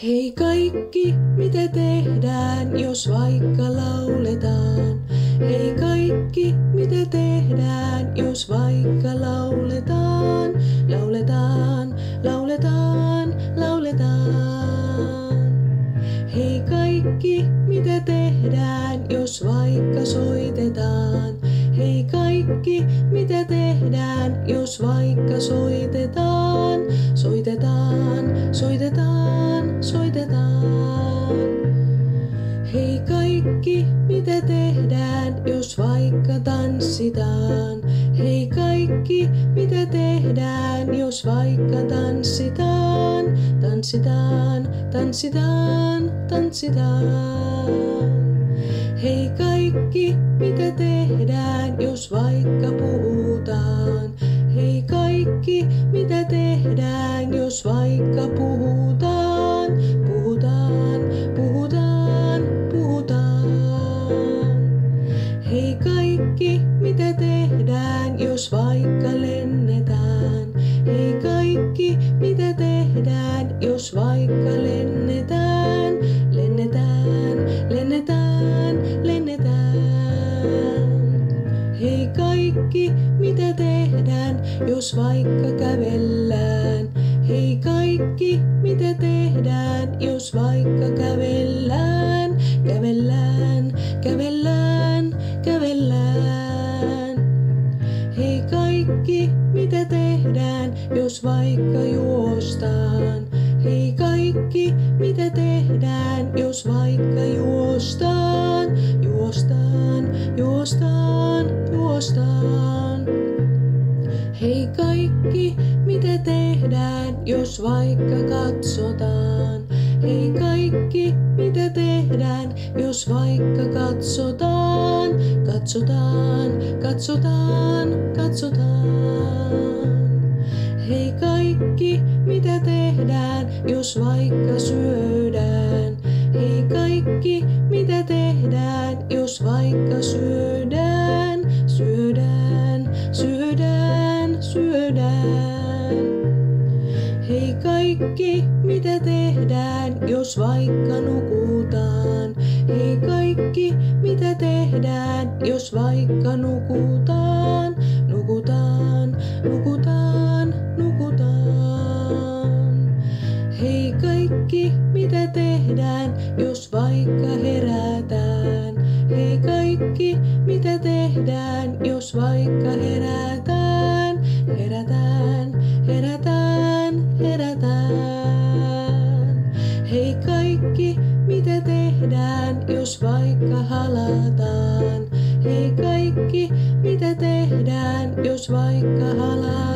Hei kaikki, mitä tehdään, jos vaikka lauletaan? Hei kaikki, mitä tehdään, jos vaikka lauletaan? Lauletaan, lauletaan, lauletaan. Hei kaikki, mitä tehdään, jos vaikka soitetaan? Hei kaikki, mitä tehdään, jos vaikka soitetaan? Soitetaan, soitetaan, soitetaan. Hei kaikki, mitä tehdään, jos vaikka tanssitaan? Hei kaikki, mitä tehdään, jos vaikka tanssitaan? Tanssitaan, tanssitaan, tanssitaan. Hei kaikki, mitä tehdään, jos vaikka puhutaan? Hei kaikki, mitä tehdään, jos vaikka puhutaan? Puhutaan, puhutaan, puhutaan. Hei kaikki, mitä tehdään, jos vaikka lennetään? Hei kaikki, mitä tehdään, jos vaikka lennetään? Lennetään, lennetään, lennetään. Hei kaikki, mitä tehdään, jos vaikka kävellään? Hei kaikki, mitä tehdään, jos vaikka kävellään? Kävellään, kävellään, kävellään. Hei kaikki, mitä tehdään, jos vaikka juostaan? Hei kaikki, mitä tehdään, jos vaikka juostaan? Juostaan, juostaan, juostaan. Hei kaikki, mitä tehdään, jos vaikka katsotaan? Hei kaikki, mitä tehdään, jos vaikka katsotaan? Katsotaan, katsotaan, katsotaan. Hei kaikki, mitä tehdään, jos vaikka syödään? Hei kaikki, mitä tehdään, jos vaikka syödään? Syödään, syödään, syödään. Hei kaikki, mitä tehdään, jos vaikka nukutaan? Hei kaikki, mitä tehdään, jos vaikka nukutaan? Nukutaan, nukutaan, nukutaan. Hei kaikki, mitä tehdään, jos vaikka herätään? Hei kaikki, mitä tehdään, jos vaikka herätään? Herätään, herätään, herätään. Hei kaikki, mitä tehdään, jos vaikka halataan? Hei kaikki, mitä tehdään, jos vaikka halataan?